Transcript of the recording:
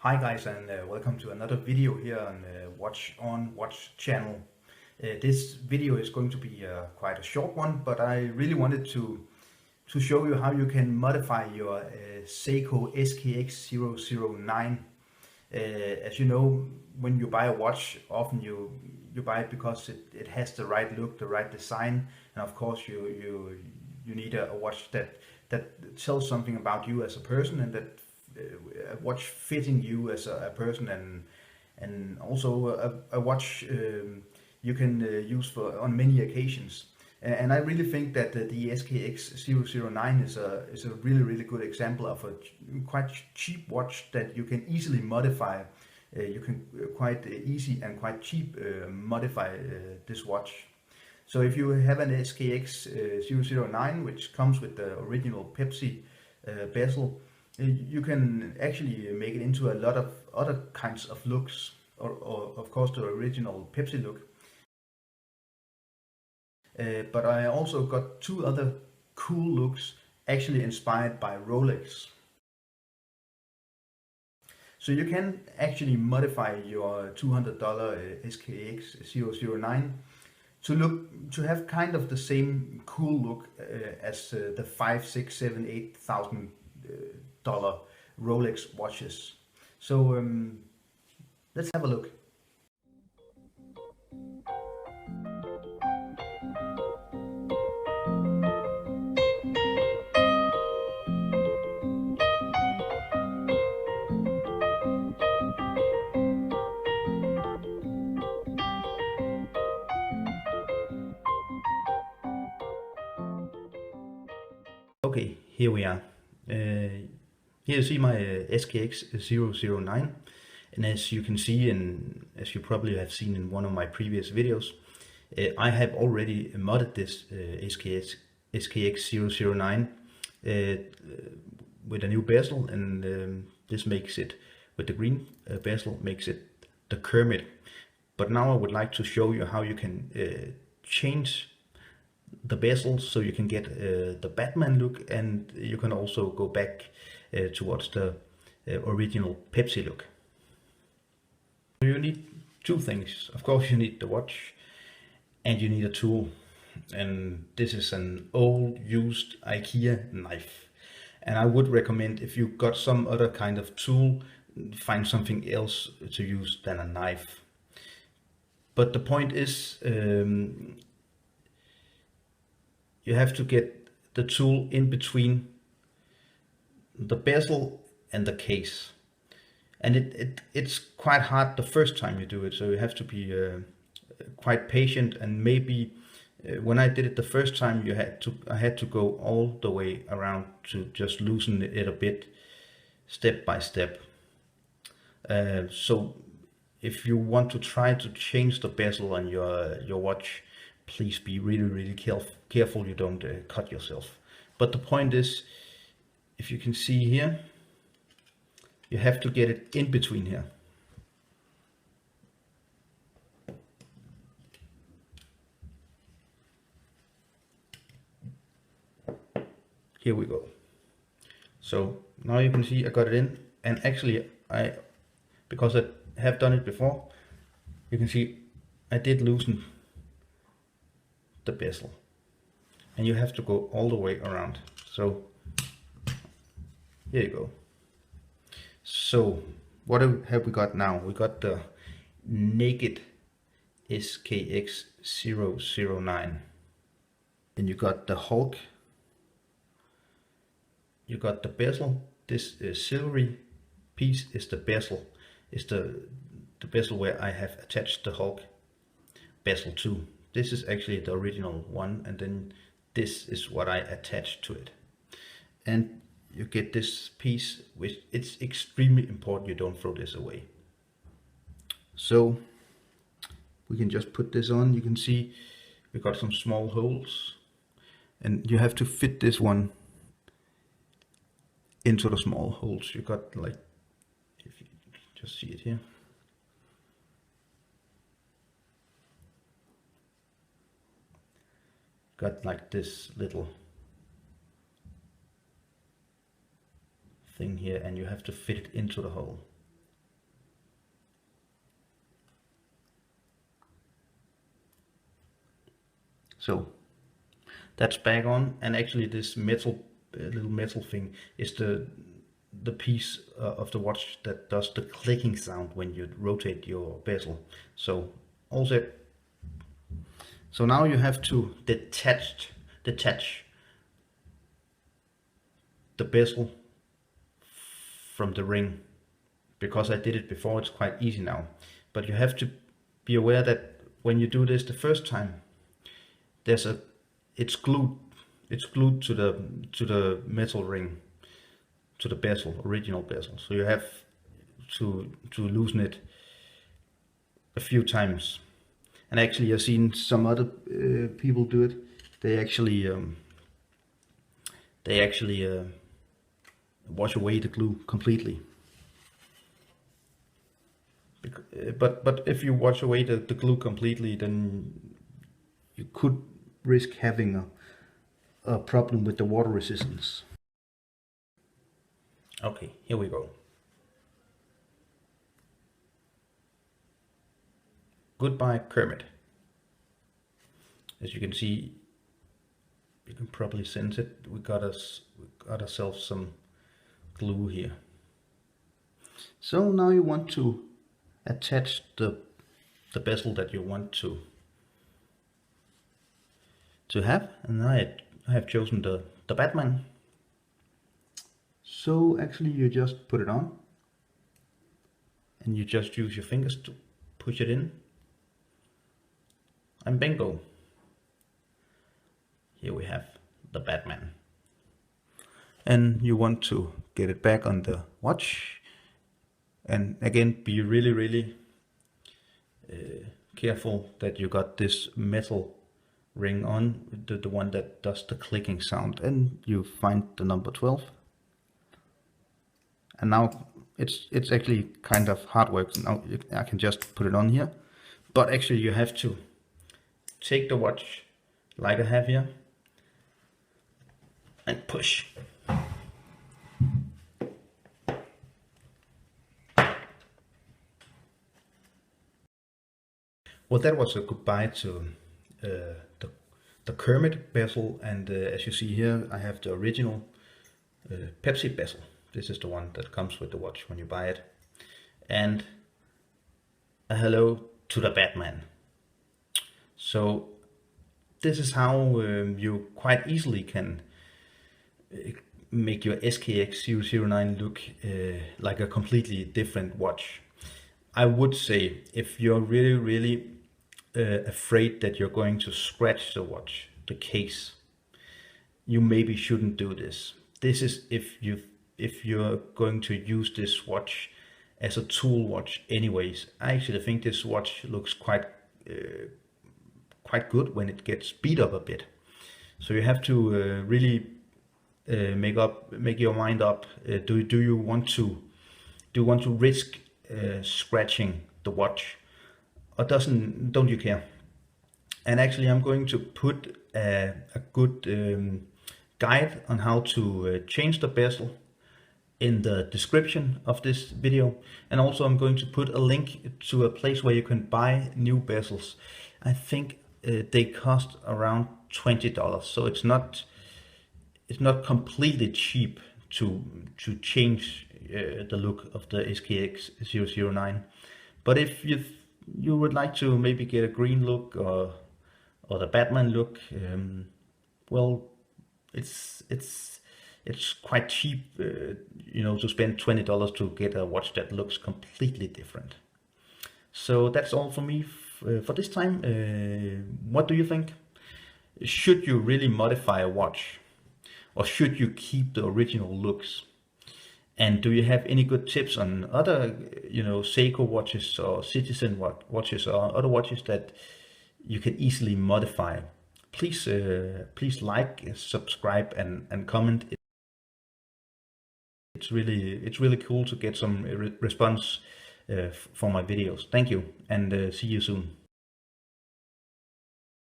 Hi guys, and welcome to another video here on Watch channel. This video is going to be quite a short one, but I really wanted to show you how you can modify your Seiko SKX 009. As you know, when you buy a watch, often you buy it because it has the right look, the right design, and of course you need a watch that tells something about you as a person, and that a watch fitting you as a person, and also a watch you can use for on many occasions. And I really think that the SKX 009 is a really good example of a quite cheap watch that you can easily modify. You can quite easy and quite cheap modify this watch. So if you have an SKX 009, which comes with the original Pepsi bezel, you can actually make it into a lot of other kinds of looks, or of course the original Pepsi look. But I also got two other cool looks actually inspired by Rolex. So you can actually modify your $200 SKX 009 to have kind of the same cool look as the $5,000, $6,000, $7,000, $8,000 Rolex watches. So let's have a look. Okay, here we are. Here you see my SKX 009, and as you can see, and as you probably have seen in one of my previous videos, I have already modded this SKX 009 with a new bezel, and this makes it, with the green bezel, makes it the Kermit. But now I would like to show you how you can change the bezel so you can get the Batman look, and you can also go back towards the original Pepsi look. You need two things. Of course you need the watch and you need a tool, and this is an old used IKEA knife, and I would recommend, if you got some other kind of tool, find something else to use than a knife. But the point is, you have to get the tool in between the bezel and the case, and it's quite hard the first time you do it, so you have to be quite patient. And maybe when I did it the first time, I had to go all the way around to just loosen it a bit, step by step. So if you want to try to change the bezel on your watch, please be really careful you don't cut yourself. But the point is, if you can see here, you have to get it in between here. Here we go. So now you can see I got it in, and actually because I have done it before, you can see I did loosen the bezel, and you have to go all the way around. So here you go. So what have we got now? We got the naked SKX 009, and you got the Hulk, you got the bezel. This silvery piece is the bezel, is the bezel where I have attached the Hulk bezel to. This is actually the original one, and then this is what I attached to it. And you get this piece, which it's extremely important you don't throw this away. So we can just put this on. You can see we got some small holes, and you have to fit this one into the small holes. You got, like, if you just see it here, got like this little thing here, and you have to fit it into the hole. So that's back on, and actually this metal little metal thing is the piece of the watch that does the clicking sound when you rotate your bezel. So all set. So now you have to detach the bezel from the ring. Because I did it before, it's quite easy now. But you have to be aware that when you do this the first time, it's glued to the metal ring, to the bezel, original bezel. So you have to loosen it a few times. And actually, I've seen some other people do it. They actually wash away the glue completely. But if you wash away the glue completely, then you could risk having a problem with the water resistance. Okay, here we go. Goodbye, Kermit. As you can see, you can probably sense it. We got ourselves some glue here. So now you want to attach the bezel that you want to have, and I have chosen the Batman. So actually you just put it on, and you just use your fingers to push it in, and bingo, here we have the Batman. And you want to get it back on the watch, and again be really careful that you got this metal ring on, the one that does the clicking sound, and you find the number 12. And now it's actually kind of hard work. Now I can just put it on here, but actually you have to take the watch like I have here and push. Well, that was a goodbye to the Kermit bezel, and as you see here, I have the original Pepsi bezel. This is the one that comes with the watch when you buy it. And a hello to the Batman. So this is how you quite easily can make your SKX 009 look like a completely different watch. I would say if you're really afraid that you're going to scratch the watch, the case, you maybe shouldn't do this. This is if you're going to use this watch as a tool watch anyways. I actually think this watch looks quite good when it gets beat up a bit. So you have to really make your mind up. Do you want to risk scratching the watch, or don't you care? And actually I'm going to put a good guide on how to change the bezel in the description of this video, and also I'm going to put a link to a place where you can buy new bezels. I think they cost around $20, so it's not completely cheap to change the look of the SKX 009. But if you would like to maybe get a green look or the Batman look, well, it's quite cheap, to spend $20 to get a watch that looks completely different. So that's all for me for this time. What do you think? Should you really modify a watch, or should you keep the original looks? And do you have any good tips on other, Seiko watches or Citizen watches or other watches that you can easily modify? Please like, subscribe, and comment. It's really cool to get some response for my videos. Thank you, and see you soon.